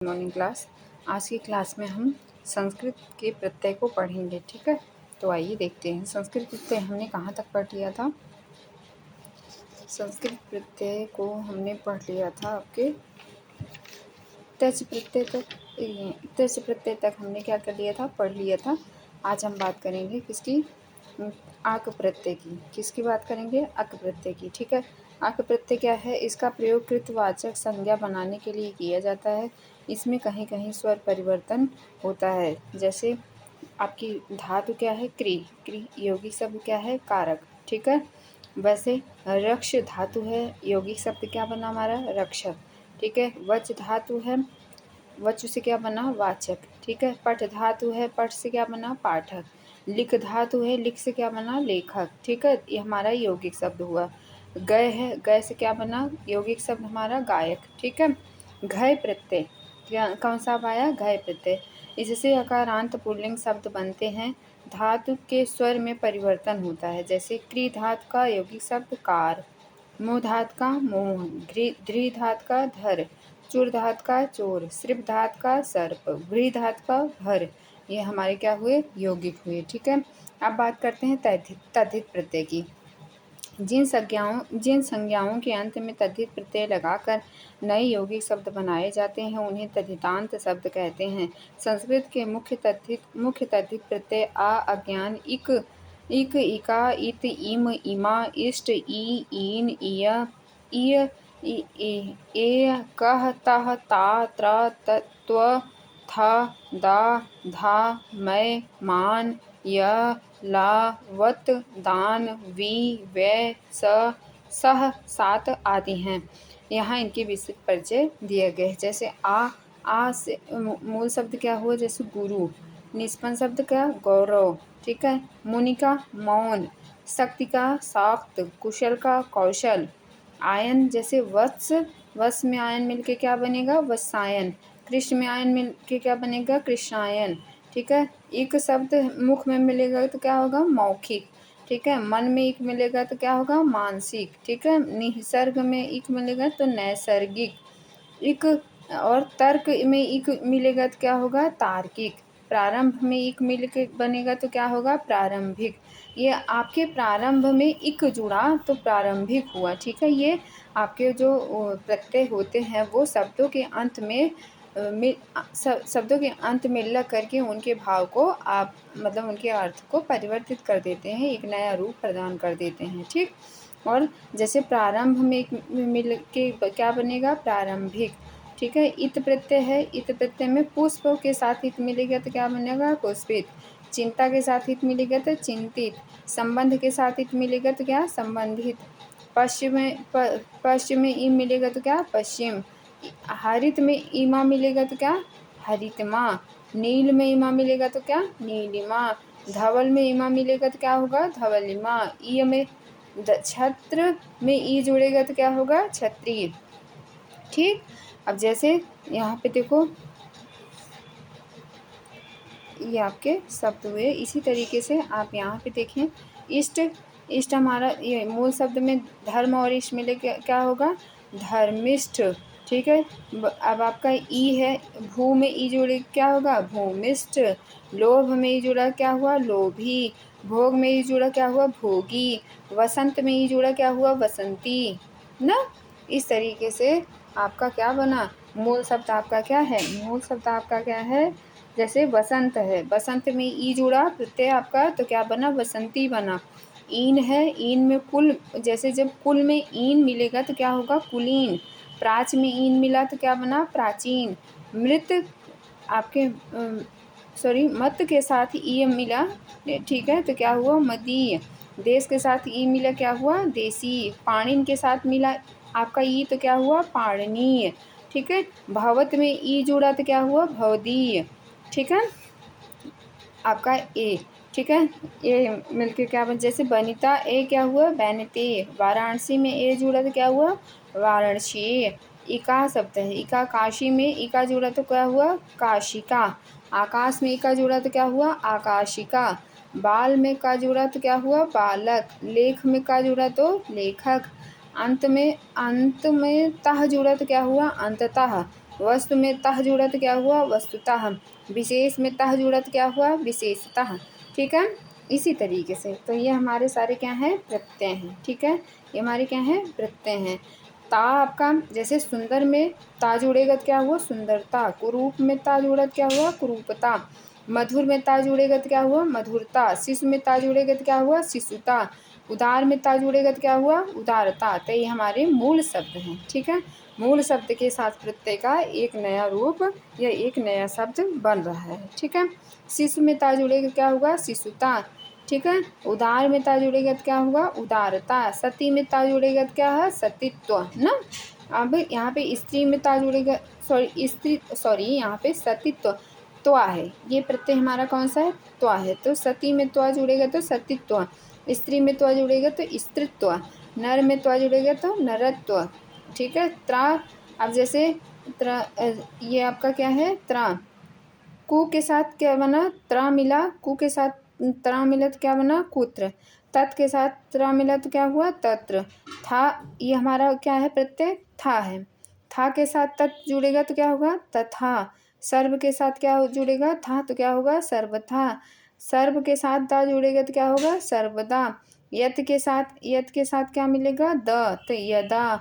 Morning class. आज की class में हम संस्कृत के प्रत्यय को पढ़ेंगे। ठीक है, तो आइए देखते हैं संस्कृत प्रत्यय हमने कहाँ तक पढ़ लिया था। संस्कृत प्रत्यय को हमने पढ़ लिया था आपके त्यज प्रत्यय तक। त्यज प्रत्यय तक हमने क्या कर लिया था, पढ़ लिया था। आज हम बात करेंगे किसकी, आक प्रत्यय की। किसकी बात करेंगे, अक प्रत्यय की। ठीक है, आक प्रत्यय क्या है, इसका प्रयोग कृतवाचक संज्ञा बनाने के लिए किया जाता है। इसमें कहीं कहीं स्वर परिवर्तन होता है। जैसे आपकी धातु क्या है, क्री। क्री यौगिक शब्द क्या है, कारक। ठीक है, वैसे रक्ष धातु है, यौगिक शब्द क्या बना हमारा, रक्षक। ठीक है, वच धातु है, वच से क्या बना, वाचक। ठीक है, पठ धातु है, पठ से क्या बना, पाठक। लिख धातु है, लिख से क्या बना, लेखक। ठीक है, ये हमारा यौगिक शब्द हुआ। गय है, गय से क्या बना, यौगिक शब्द हमारा गायक। ठीक है, घय प्रत्यय कौन सा आया, घय प्रत्यय। इससे अकारांत पुल्लिंग शब्द बनते हैं। धातु के स्वर में परिवर्तन होता है। जैसे क्री धातु का यौगिक शब्द कार, मोह धातु का मोह, ध्री धातु का धर, चूर धातु का चोर, सृप धातु का सर्प, व्री धातु का भर। ये हमारे क्या हुए, यौगिक हुए। ठीक है, अब बात करते हैं तद्धित प्रत्यय की। जिन संज्ञाओं के अंत में तद्धित प्रत्यय लगाकर नए यौगिक शब्द बनाए जाते हैं उन्हें तद्धितांत शब्द कहते हैं। संस्कृत के मुख्य तद्धित प्रत्यय आ, अज्ञान, इक, इका, इत, इम, इमा, इष्ट, ई, ईन, इय, ए, कह, तह, ता, त्र, त्व, थ, दा, धा, मै, मान, य, ला, वत, दान, वी, वे, स, सह, सात आदि हैं। यहाँ इनके विस्तृत परिचय दिए गए। जैसे आ से मूल शब्द क्या हुआ, जैसे गुरु। निष्पन्न शब्द क्या, गौरव। ठीक है, मुनि का मौन, शक्ति का शाक्त, कुशल का कौशल। आयन जैसे वत्स, वत्स में आयन मिलके क्या बनेगा, वत्सायन। कृष्ण में आयन मिलके क्या बनेगा, कृष्णायन। ठीक है, एक शब्द मुख में मिलेगा तो क्या होगा, मौखिक। ठीक है, मन में एक मिलेगा तो क्या होगा, मानसिक। ठीक है, निसर्ग में एक मिलेगा तो नैसर्गिक। एक और तर्क में एक मिलेगा तो क्या होगा, तार्किक। प्रारंभ में एक मिल के बनेगा तो क्या होगा, प्रारंभिक। ये आपके प्रारंभ में एक जुड़ा तो प्रारंभिक हुआ। ठीक है, ये आपके जो प्रत्यय होते हैं वो शब्दों के अंत में लग करके उनके भाव को आप मतलब उनके अर्थ को परिवर्तित कर देते हैं, एक नया रूप प्रदान कर देते हैं। ठीक, और जैसे प्रारंभ में एक मिल के क्या बनेगा, प्रारंभिक। ठीक है, इत प्रत्यय है, इत प्रत्यय में पुष्प के साथ इत मिलेगा तो क्या बनेगा, पुष्पित। चिंता के साथ इत मिलेगा तो चिंतित। संबंध के साथ इत मिलेगा तो क्या, संबंधित। पश्चिम में ई मिलेगा तो क्या, पश्चिम। हरित में ईमा मिलेगा तो क्या, हरितमा। नील में ईमा मिलेगा तो क्या, नीलिमा। धवल में ईमा मिलेगा तो क्या होगा, धवलिमा। ई में छत्र में ई जुड़ेगा तो क्या होगा, छत्री। ठीक, अब जैसे यहाँ पे देखो ये आपके शब्द हुए। इसी तरीके से आप यहाँ पे देखें, इष्ट, इष्ट हमारा ये मूल शब्द में धर्म और इष्ट मिले क्या होगा, धर्मिष्ठ। ठीक है, अब आपका ई है, भू में ई जुड़े क्या होगा, भूमिष्ठ। लोभ में ई जुड़ा क्या हुआ, लोभी। भोग में ई जुड़ा क्या हुआ, भोगी। वसंत में ई जुड़ा क्या हुआ, वसंती ना। इस तरीके से आपका क्या बना, मूल शब्द आपका क्या है, मूल शब्द आपका क्या है, जैसे वसंत है, वसंत में ई जुड़ा प्रत्यय आपका तो क्या बना, वसंती बना। ईन है, ईन में कुल, जैसे जब कुल में ईन मिलेगा तो क्या होगा, कुलीन। प्राच में ईन मिला तो क्या बना, प्राचीन। मृत आपके मत के साथ ई मिला, ठीक है, तो क्या हुआ, मदीय। देश के साथ ई मिला क्या हुआ, देसी। पाणिन के साथ मिला आपका ई तो क्या हुआ, पाणनीय। ठीक है, भवत में ई जुड़ा तो क्या हुआ, भवदीय। ठीक है, आपका ए। ठीक है, ये मिलके क्या बन, जैसे बनिता ए क्या हुआ, बैनते। वाराणसी में ए जुड़ा तो क्या हुआ, वाराणसी। इका शब्द है, इका काशी में इका जुड़ा तो क्या हुआ, काशिका। आकाश में इका जुड़ा तो क्या हुआ, आकाशिका। बाल में का जुड़ा तो क्या हुआ, बालक। लेख में का जुड़ा तो लेखक। अंत में तह जुड़ा तो क्या हुआ, अंततः। वस्तु में तह जुड़ा तो क्या हुआ वस्तुतः, विशेष में तह जुड़ा तो क्या हुआ विशेषतः। ठीक है, इसी तरीके से तो ये हमारे सारे क्या हैं प्रत्यय हैं। ठीक है, ये हमारे क्या हैं प्रत्यय हैं। ता आपका जैसे सुंदर में ता जुड़ेगा तो क्या हुआ सुंदरता, कुरूप में ता जुड़ा तो क्या हुआ कुरूपता, मधुर में ता जुड़ेगा तो क्या हुआ मधुरता, शिशु में ता जुड़ेगा तो क्या हुआ शिशुता, उदार में ता जुड़ेगा तो क्या हुआ उदारता। तो ये हमारे मूल शब्द हैं। ठीक है, मूल शब्द के साथ प्रत्यय का एक नया रूप या एक नया शब्द बन रहा है। ठीक है, शिशु में ता जुड़ेगा क्या होगा शिशुता। ठीक है, उदार में ता जुड़ेगा तो क्या होगा उदारता, सती में ता जुड़ेगा तो क्या है सतीत्व ना। अब यहाँ पे स्त्री में ता जुड़ेगा यहाँ पे सतीत्व त्वा है, ये प्रत्यय हमारा कौन सा है त्वा है। तो सती में त्वा जुड़ेगा तो सतीत्व, स्त्री में त्वा जुड़ेगा तो स्त्रीत्व, नर में त्वा जुड़ेगा तो नरत्व। ठीक है, त्रा अब जैसे ये आपका क्या है त्रा, कु के साथ क्या बना त्रा मिला, कु के साथ त्रा मिला तो क्या बना कुत्र, तत् के साथ त्रा मिला तो क्या हुआ तत्र। था ये हमारा क्या है प्रत्यय था है, था के साथ तत् जुड़ेगा तो क्या होगा तथा, सर्व के साथ क्या जुड़ेगा था तो क्या होगा सर्वथा, सर्व के साथ दा जुड़ेगा तो क्या होगा सर्वदा, यत के साथ क्या मिलेगा द तो यदा,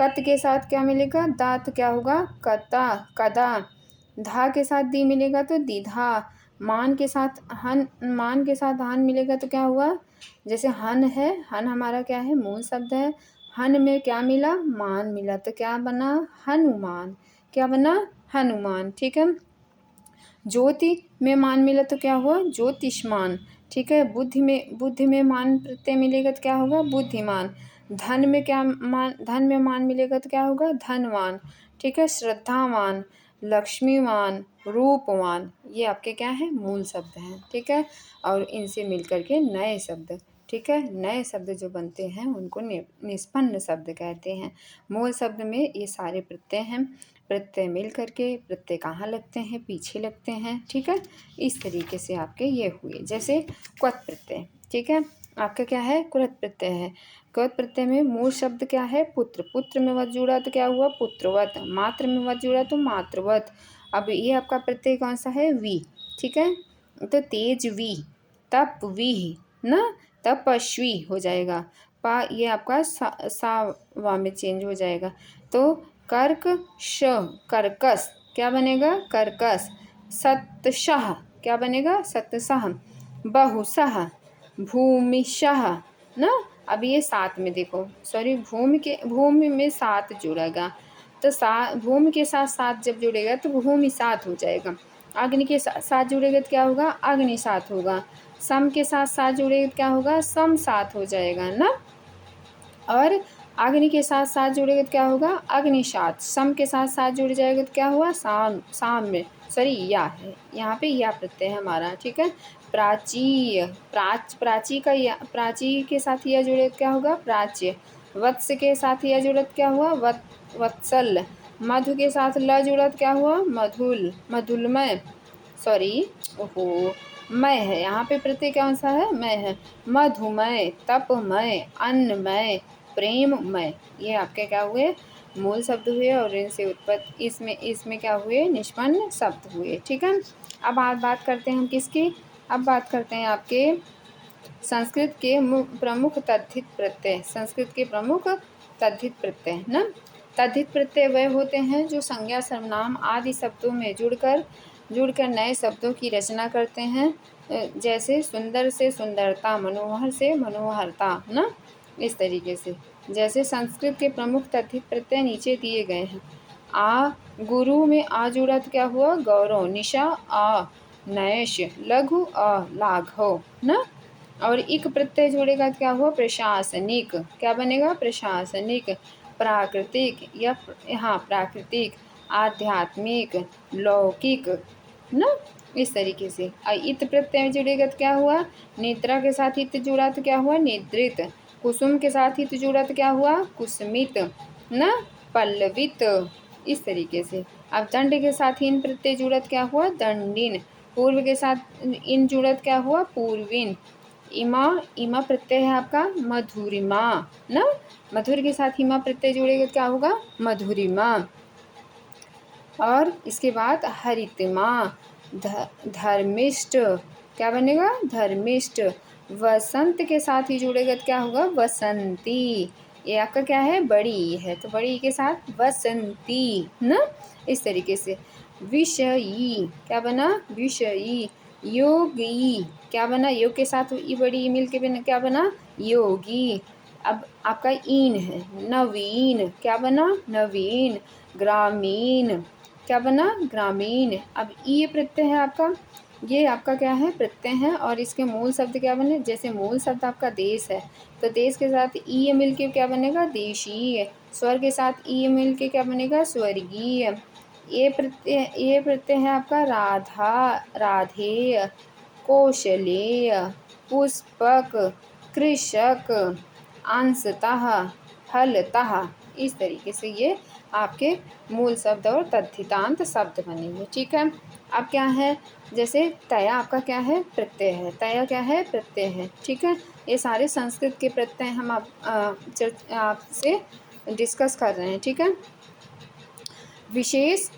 कत के साथ क्या मिलेगा दा तो क्या होगा कता कदा, धा के साथ दी मिलेगा तो दीधा, मान के साथ हन मिलेगा तो क्या हुआ जैसे हन है, हन हमारा क्या है मूल शब्द है, हन में क्या मिला मान मिला तो क्या बना हनुमान, क्या बना हनुमान। ठीक है, ज्योति में मान मिला तो क्या हुआ ज्योतिष्मान। ठीक है, बुद्धि में मान प्रत्यय मिलेगा तो क्या होगा बुद्धिमान, धन में मान मिलेगा तो क्या होगा धनवान। ठीक है, श्रद्धावान, लक्ष्मीवान, रूपवान, ये आपके क्या है मूल शब्द हैं। ठीक है, और इनसे मिलकर के नए शब्द, ठीक है नए शब्द जो बनते हैं उनको निष्पन्न शब्द कहते हैं। मूल शब्द में ये सारे प्रत्यय हैं, प्रत्यय मिल करके प्रत्यय कहाँ लगते हैं पीछे लगते हैं। ठीक है, इस तरीके से आपके ये हुए। जैसे क्वथ प्रत्यय, ठीक है आपका क्या है कुरत प्रत्यय है। क्वथ प्रत्यय में मूल शब्द क्या है पुत्र, पुत्र में वत जुड़ा तो क्या हुआ पुत्रवत, मात्र में वत जुड़ा तो मातृवत। अब ये आपका प्रत्यय कौन सा है वी। ठीक है, तो तेज वी, तप वी ना, तपस्वी हो जाएगा, पा ये आपका सा वा में चेंज हो जाएगा। तो कर्क श कर्कस क्या बनेगा कर्कस, सतशः क्या बनेगा सतसः, बहुशः भूमिशः ना। अब ये साथ में देखो सॉरी भूमि में साथ जुड़ेगा तो भूमि के साथ साथ जब जुड़ेगा तो भूमि साथ हो जाएगा, अग्नि के साथ जुड़ेगा तो क्या होगा अग्नि साथ होगा, सम के साथ साथ जुड़ेगा तो क्या होगा सम साथ हो जाएगा ना, और अग्नि के साथ साथ जुड़ेगा तो क्या होगा अग्नि साथ, सम के साथ साथ जुड़ जाएगा तो क्या हुआ शाम में सॉरी या है यहाँ पे या प्रत्यय है हमारा। ठीक है, प्राची प्राची के साथ यह जुड़े तो क्या होगा प्राच्य, वत्स के साथ यह जुड़त क्या हुआ वत्सल, मधु के साथ ल जुड़त क्या हुआ मधुलमय सॉरी ओहो मय है यहाँ पे प्रत्यय कौन सा है मय है, मधुमय तपमय अन्नमय प्रेममय, ये आपके क्या हुए मूल शब्द हुए और इनसे उत्पत्ति इसमें क्या हुए निष्पन्न शब्द हुए। ठीक है, अब आज बात करते हैं हम किसकी, अब बात करते हैं आपके संस्कृत के प्रमुख तद्धित प्रत्यय, संस्कृत के प्रमुख तद्धित प्रत्यय ना। तद्धित प्रत्यय वह होते हैं जो संज्ञा सर्वनाम आदि शब्दों में जुड़कर नए शब्दों की रचना करते हैं, जैसे सुंदर से सुंदरता, मनोहर से मनोहरता ना, इस तरीके से। जैसे संस्कृत के प्रमुख तद्धित प्रत्यय नीचे दिए गए हैं। आ गुरु में आ जुड़ा तो क्या हुआ गौरव, निशा आ नैश, लघु आ लाघव ना, और इक प्रत्यय जुड़ेगा तो क्या हुआ प्रशासनिक, क्या बनेगा प्रशासनिक, प्राकृतिक या हाँ प्राकृतिक, आध्यात्मिक, लौकिक ना, इस तरीके से। इत प्रत्यय जुड़ेगा तो क्या हुआ निद्रा के साथ इत जुड़ा तो क्या हुआ निद्रित, कुसुम के साथ इत जुड़ा तो क्या हुआ कुसमित ना, पल्लवित, इस तरीके से। अब दंड के साथ इन प्रत्यय जुड़त क्या हुआ दंडिन, पूर्व के साथ इन जुड़त क्या हुआ पूर्विन, इमा प्रत्यय है आपका मधुरिमा ना, मधुर के साथ हिमा प्रत्यय जुड़ेगा क्या होगा मधुरिमा। और इसके बाद हरितमा, धर्मिष्ठ, क्या बनेगा? धर्मिष्ठ। वसंत के साथ ही जुड़ेगा तो क्या होगा? वसंती। ये आपका क्या है? बड़ी है, तो बड़ी के साथ वसंती ना, इस तरीके से। विषयी, क्या बना? विषयी। योगी, क्या बना? योग के साथ ई बड़ी मिल के बना, क्या बना? योगी। अब आपका ईन है, नवीन, क्या बना? नवीन। ग्रामीण, क्या बना? ग्रामीण। अब ये प्रत्यय है आपका, ये आपका क्या है? प्रत्यय है। और इसके मूल शब्द क्या बने? जैसे मूल शब्द आपका देश है, तो देश के साथ ई मिल के क्या बनेगा? देशीय। स्वर के साथ ई मिल के क्या बनेगा? स्वर्गीय। ये प्रत्यय है आपका राधा, राधेय, कौशलेय, पुष्पक, कृषक, अंशतः, फलतः। इस तरीके से ये आपके मूल शब्द और तद्धितांत शब्द बनेंगे। ठीक है। अब क्या है? जैसे तया आपका क्या है? प्रत्यय है। तया क्या है? प्रत्यय है। ठीक है। ये सारे संस्कृत के प्रत्यय हम आपसे डिस्कस कर रहे हैं। ठीक है। विशेष,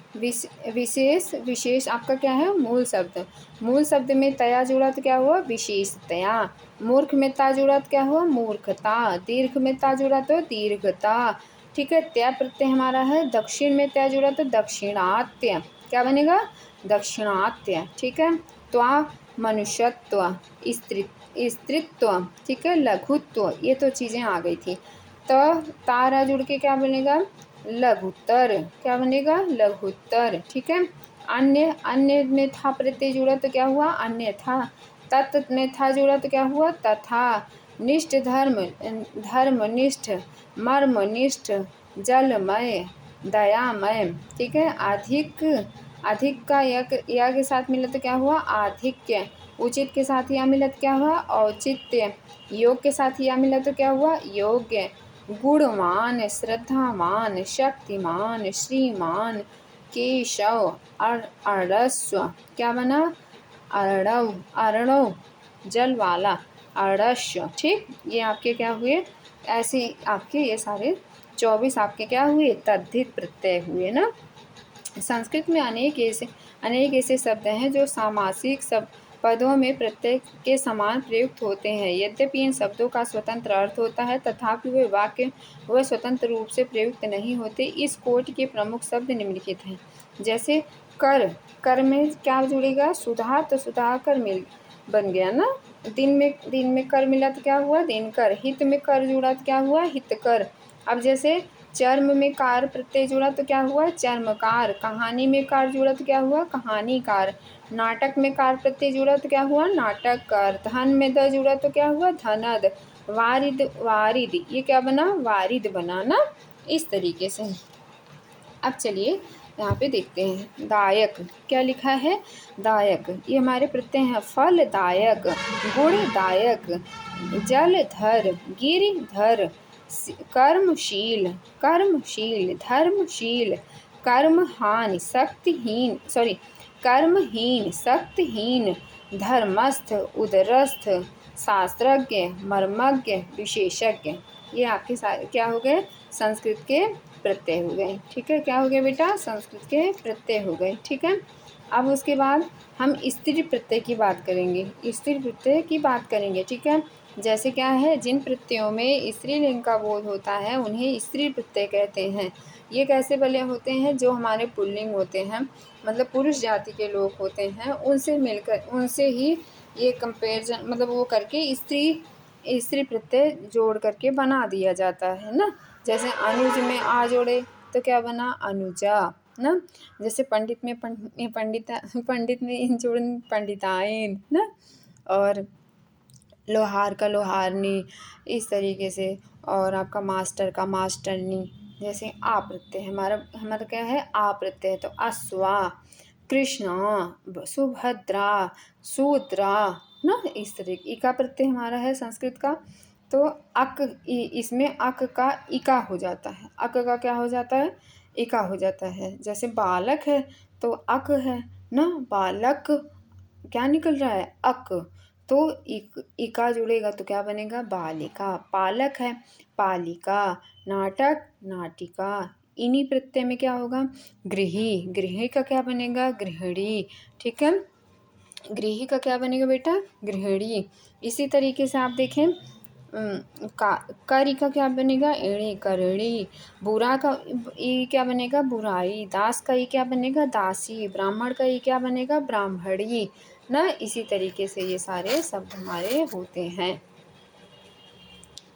विशेष आपका क्या है? मूल शब्द। मूल शब्द में तया जुड़ा तो क्या हुआ? विशेषतया। मूर्ख में ता जुड़ा तो क्या हुआ? मूर्खता। दीर्घ में ता जुड़ा तो दीर्घता। ठीक है। त्या प्रत्यय हमारा है। दक्षिण में त्या जुड़ा तो दक्षिणात्य, क्या बनेगा? दक्षिणात्य। ठीक है। त्वा मनुष्यत्व, स्त्रीत्व, ठीक है, लघुत्व, ये तो चीज़ें आ गई थी। तारा जुड़ के क्या बनेगा? लघुत्तर, क्या बनेगा? लघुत्तर। ठीक है। अन्य, अन्य में था प्रत्यय जुड़ा तो क्या हुआ? अन्यथा। तत् में था जुड़ा तो क्या हुआ? तथा। निष्ठ, धर्म, धर्मनिष्ठ, मर्मनिष्ठ, जलमय, दयामय। ठीक है। अधिक, अधिक का या के साथ मिला तो क्या हुआ? आधिक्य। उचित के साथ या मिला तो क्या हुआ? औचित्य। योग के साथ या मिला तो क्या हुआ? योग्य। गुणवान, श्रद्धावान, शक्तिमान, श्रीमान, केशव, अरस्व, क्या बना? अर्णव, अर्णव, जल वाला, अरस्व। ठीक। ये आपके क्या हुए? ऐसे आपके ये सारे 24 आपके क्या हुए? तद्धित प्रत्यय हुए ना। संस्कृत में अनेक ऐसे शब्द हैं जो सामासिक सब पदों में प्रत्यय के समान प्रयुक्त होते हैं। यद्यपि इन शब्दों का स्वतंत्र अर्थ होता है, तथापि वे स्वतंत्र रूप से प्रयुक्त नहीं होते। इस कोटि के प्रमुख शब्द निम्नलिखित हैं। जैसे कर, कर में क्या जुड़ेगा? सुधा, तो सुधाकर मिल बन गया ना। दिन में कर मिला तो क्या हुआ? दिनकर। हित में कर जुड़ा तो क्या हुआ? हितकर। अब जैसे चर्म में कार प्रत्यय जुड़ा तो क्या हुआ? चर्मकार। कहानी में कार जुड़ा तो क्या हुआ? कहानीकार। नाटक में कार प्रत्यय जुड़ा तो क्या हुआ? नाटककार। धन में द जुड़ा तो क्या हुआ? धनद। वारिद, वारिद, ये क्या बना? वारिद बना ना, इस तरीके से। अब चलिए यहाँ पे देखते हैं। दायक, क्या लिखा है? दायक। ये हमारे प्रत्यय हैं। फलदायक, गुणदायक, जलधर, गिरिधर, कर्मशील, कर्मशील, धर्मशील, कर्महान, शक्तिहीन, कर्महीन, शक्तिहीन, धर्मस्थ, उदरस्थ, शास्त्रज्ञ, मर्मज्ञ, विशेषज्ञ। ये आपके सारे क्या हो गए? संस्कृत के प्रत्यय हो गए। ठीक है। क्या हो गए बेटा? संस्कृत के प्रत्यय हो गए। ठीक है। अब उसके बाद हम स्त्री प्रत्यय की बात करेंगे। स्त्री प्रत्यय की बात करेंगे। ठीक है। जैसे क्या है? जिन प्रत्ययों में स्त्रीलिंग का बोध होता है उन्हें स्त्री प्रत्यय कहते हैं। ये कैसे बने होते हैं? जो हमारे पुल्लिंग होते हैं, मतलब पुरुष जाति के लोग होते हैं, उनसे मिलकर, उनसे ही ये कंपेरिजन, मतलब वो करके स्त्री प्रत्यय जोड़ करके बना दिया जाता है ना। जैसे अनुज में आ जोड़े तो क्या बना? अनुजा ना। जैसे पंडित में पंडित में इन जोड़ पंडिताइन ना। और लोहार का लोहारनी, इस तरीके से। और आपका मास्टर का मास्टरनी। जैसे आ प्रत्यय हमारा हमारा क्या है? आ प्रत्यय, तो अश्वा, कृष्णा, सुभद्रा, सूत्रा ना, इस तरीके। इका प्रत्यय हमारा है संस्कृत का, तो अक, इसमें अक का इका हो जाता है। अक का क्या हो जाता है? इका हो जाता है। जैसे बालक है तो अक है ना, बालक क्या निकल रहा है? अक। तो इका जुड़ेगा तो क्या बनेगा? बालिका। पालक है, पालिका। नाटक, नाटिका। इनी प्रत्यय में क्या होगा, गृही, गृही का क्या बनेगा, गृहिणी, ठीक है, गृही का क्या बनेगा बेटा, गृहिणी। इसी तरीके से आप देखें कारी का क्या बनेगा, एड़ी, करेड़ी। बुरा का ई क्या बनेगा, बुराई। दास का ई क्या बनेगा, दासी। ब्राह्मण का ई क्या बनेगा, ब्राह्मणी ना। इसी तरीके से ये सारे शब्द हमारे होते हैं।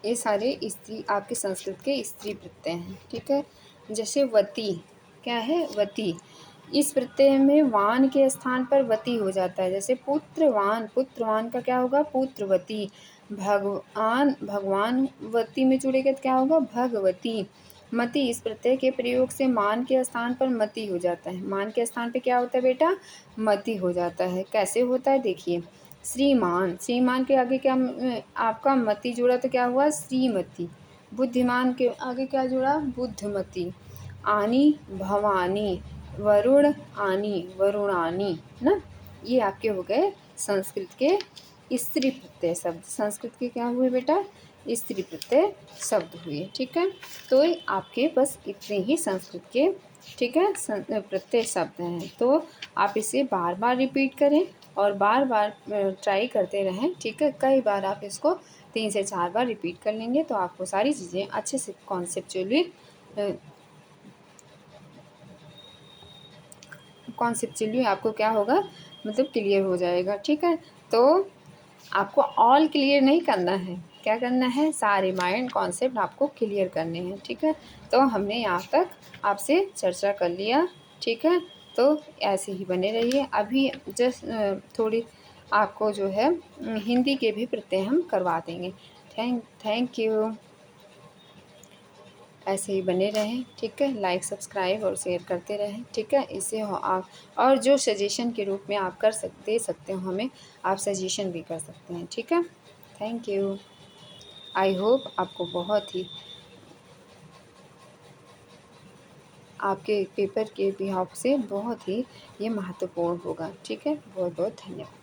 ये सारे स्त्री, आपके संस्कृत के स्त्री प्रत्यय हैं, ठीक है। जैसे वती, क्या है, वती। इस प्रत्यय में वान के स्थान पर वती हो जाता है। जैसे पुत्रवान, पुत्रवान का क्या होगा, पुत्रवती। भगवान, भगवान वती में जुड़ेगा तो क्या होगा, भगवती। मति, इस प्रत्यय के प्रयोग से मान के स्थान पर मति हो जाता है। मान के स्थान पे क्या होता है बेटा, मति हो जाता है। कैसे होता है देखिए, श्रीमान, श्रीमान के आगे क्या आपका मति जुड़ा तो क्या हुआ, श्रीमती। बुद्धिमान के आगे क्या जुड़ा, बुद्धमती। आनी, भवानी। वरुण, आनी, वरुणानी ना। ये आपके हो गए संस्कृत के स्त्री प्रत्यय शब्द। संस्कृत के क्या हुए बेटा, स्त्री प्रत्यय शब्द हुए, ठीक है। तो आपके बस इतने ही संस्कृत के, ठीक है, प्रत्यय शब्द हैं। तो आप इसे बार बार रिपीट करें और बार बार ट्राई करते रहें, ठीक है। कई बार आप इसको 3 से 4 बार रिपीट कर लेंगे तो आपको सारी चीज़ें अच्छे से कॉन्सेप्चुअली आपको क्या होगा, मतलब क्लियर हो जाएगा, ठीक है। तो आपको ऑल क्लियर नहीं करना है, क्या करना है, सारे माइंड कॉन्सेप्ट आपको क्लियर करने हैं, ठीक है। तो हमने यहाँ तक आपसे चर्चा कर लिया, ठीक है। तो ऐसे ही बने रहिए। अभी जस्ट थोड़ी आपको जो है हिंदी के भी प्रत्यय हम करवा देंगे। Thank you. ऐसे ही बने रहें, ठीक है। लाइक, सब्सक्राइब और शेयर करते रहें, ठीक है। इससे हो आप, और जो सजेशन के रूप में आप दे सकते हो हमें, आप सजेशन भी कर सकते हैं, ठीक है। Thank you. आई होप आपको बहुत ही, आपके पेपर के बिहाफ से बहुत ही ये महत्वपूर्ण होगा, ठीक है। बहुत बहुत धन्यवाद।